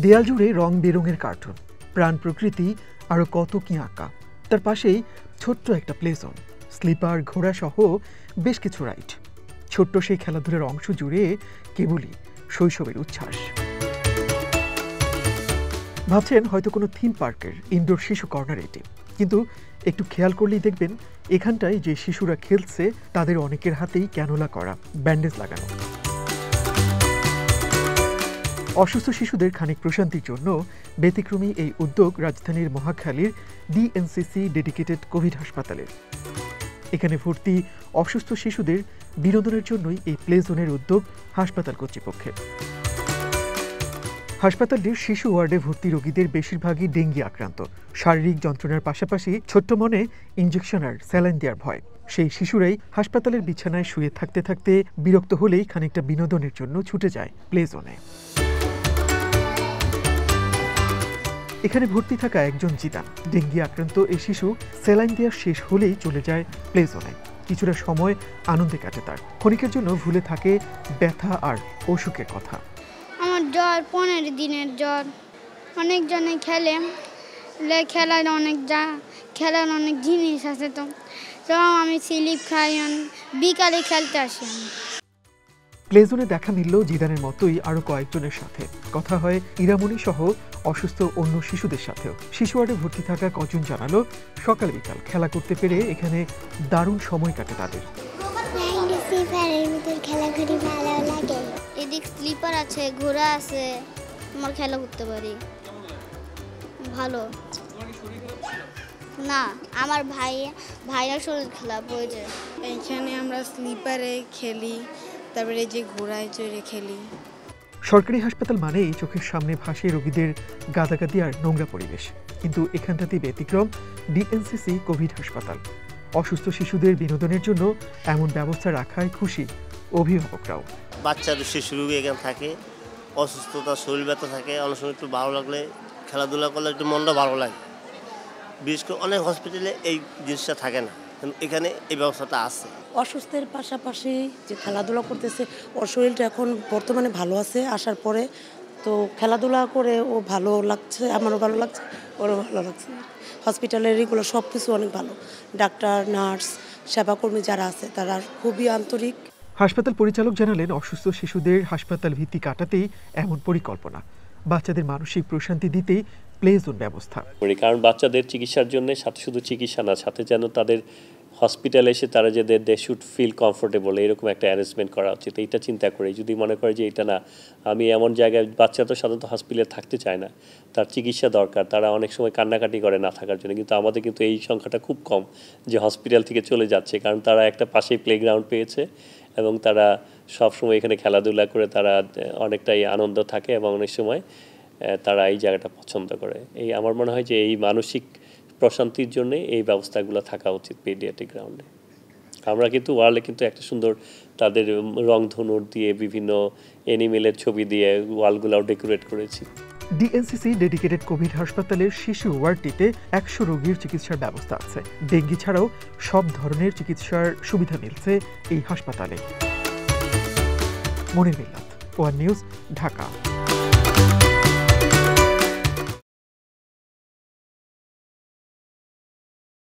দেয়াল জুড়ে রং বেরঙের কার্টুন, প্রাণ প্রকৃতি আরও কত কি আঁকা। তার পাশেই ছোট্ট একটা প্লে জোন, স্লিপার, ঘোড়া সহ বেশ কিছু রাইড। ছোট্ট সেই খেলাধুলার অংশ জুড়ে কেবলই শৈশবের উচ্ছ্বাস। ভাবছেন হয়তো কোনো থিম পার্কের ইনডোর শিশু কর্নার এটি, কিন্তু একটু খেয়াল করলেই দেখবেন এখানটায় যে শিশুরা খেলছে তাদের অনেকের হাতেই ক্যানোলা করা, ব্যান্ডেজ লাগানো। অসুস্থ শিশুদের খানিক প্রশান্তির জন্য ব্যতিক্রমী এই উদ্যোগ রাজধানীর মহাখালীর ডিএনসিসি ডেডিকেটেড কোভিড হাসপাতালের। এখানে ভর্তি অসুস্থ শিশুদের বিনোদনের জন্যই এই প্লে জোনের উদ্যোগ হাসপাতাল কর্তৃপক্ষের। হাসপাতালটির শিশু ওয়ার্ডে ভর্তি রোগীদের বেশিরভাগই ডেঙ্গি আক্রান্ত। শারীরিক যন্ত্রণার পাশাপাশি ছোট্ট মনে ইনজেকশন আর স্যালাইন দেওয়ার ভয়। সেই শিশুরাই হাসপাতালের বিছানায় শুয়ে থাকতে থাকতে বিরক্ত হলেই খানিকটা বিনোদনের জন্য ছুটে যায় প্লে জোনে। এখানে ভর্তি থাকা একজন জিদান, ডেঙ্গি আক্রান্ত এই শিশু স্যালাইন দেওয়া শেষ হলেই চলে যায় প্লে জোনে। কিছুটা সময় আনন্দে কাটে তার, ক্ষণিকের জন্য ভুলে থাকে ব্যথা আর অসুখের কথা। আমার জ্বর 15 দিনের জ্বর। অনেকজনে খেলে, খেলার অনেক জিনিস আছে, তো আমি স্লিপ খাই, বিকালে খেলতে আসি। প্লেজোনে দেখা মিলল জিদানের মতোই আরো কয়েকজনের সাথে। কথা হয় ইরামণি সহ অসুস্থ অন্য শিশুদের সাথেও। শিশু ওয়ার্ডে ভর্তি থাকা কজন জানালো সকাল বিকাল খেলা করতে পেরে এখানে দারুণ সময় কাটে তাদের। এদিক স্লিপার আছে, ঘোড়া আছে, আমার খেলা করতে পারি। ভালো না, আমার ভাইয়ের শরীর খারাপ হয়ে যায়। এইখানে আমরা স্লিপারে খেলি, তারপরে যে ঘোড়ায় চড়ে খেলি। সরকারি হাসপাতাল মানেই চোখের সামনে ভাসে রোগীদের গাদাগাদি আর নোংরা পরিবেশ, কিন্তু এখানটাতেই ব্যতিক্রম ডিএনসিসি কোভিড হাসপাতাল। অসুস্থ শিশুদের বিনোদনের জন্য এমন ব্যবস্থা রাখায় খুশি অভিভাবকরাও। বাচ্চাদের শিশু রোগী এখানে থাকে, অসুস্থতা, শরীর ব্যথা থাকে, অনেক সময় একটু ভালো লাগলে খেলাধুলা করলে একটু মনটা ভালো লাগে। বিশেষ করে অনেক হসপিটালে এই জিনিসটা থাকে না, কিন্তু এখানে এই ব্যবস্থাটা আছে। অসুস্থের পাশাপাশি যে খেলাধুলা করতেছে, ওর শরীরটা এখন বর্তমানে ভালো আছে। আসার পরে তো খেলাধুলা করে ও ভালো লাগছে, আমারও ভালো লাগছে, ওরও ভালো লাগছে। হসপিটালের এগুলো সব কিছু অনেক ভালো, ডাক্তার, নার্স, সেবাকর্মী যারা আছে তারা খুবই আন্তরিক। হাসপাতাল পরিচালক জানালেন অসুস্থ শিশুদের হাসপাতাল ভিত্তি কাটাতেই এমন পরিকল্পনা, বাচ্চাদের মানসিক প্রশান্তি দিতেই প্লে জোন ব্যবস্থা। কারণ বাচ্চাদের চিকিৎসার জন্য সাথে শুধু চিকিৎসা না, সাথে যেন তাদের হসপিটালে এসে তারা যে দে শুড ফিল কমফোর্টেবল, এরকম একটা অ্যারেঞ্জমেন্ট করা উচিত। এইটা চিন্তা করে যদি মনে করে যে এটা না, আমি এমন জায়গায়, বাচ্চা তো সাধারণত হসপিটালে থাকতে চায় না, তার চিকিৎসা দরকার, তারা অনেক সময় কান্নাকাটি করে না থাকার জন্য, কিন্তু আমাদের কিন্তু এই সংখ্যাটা খুব কম যে হসপিটাল থেকে চলে যাচ্ছে, কারণ তারা একটা পাশেই প্লেগ্রাউন্ড পেয়েছে এবং তারা সবসময় এখানে খেলাধুলা করে তারা অনেকটাই আনন্দ থাকে এবং অনেক সময় তারা এই জায়গাটা পছন্দ করে। এই আমার মনে হয় যে এই মানসিক প্রশান্তির জন্য এই ব্যবস্থাগুলো থাকা উচিত পেডিয়াট্রিক গ্রাউন্ডে। আমরা কিন্তু ওয়ার্ল্ডে কিন্তু একটা সুন্দর তাদের রংধনুর দিয়ে বিভিন্ন অ্যানিমেলের ছবি দিয়ে ওয়ালগুলাও ডেকোরেট করেছি। ডিএনসিসি ডেডিকেটেড কোভিড হাসপাতালের শিশু ওয়ার্ডটিতে 100 রোগীর চিকিৎসার ব্যবস্থা আছে। ডেঙ্গি ছাড়াও সব ধরনের চিকিৎসার সুবিধা মিলছে এই হাসপাতালে। মনির মিল্লাত, ওয়ান নিউজ, ঢাকা।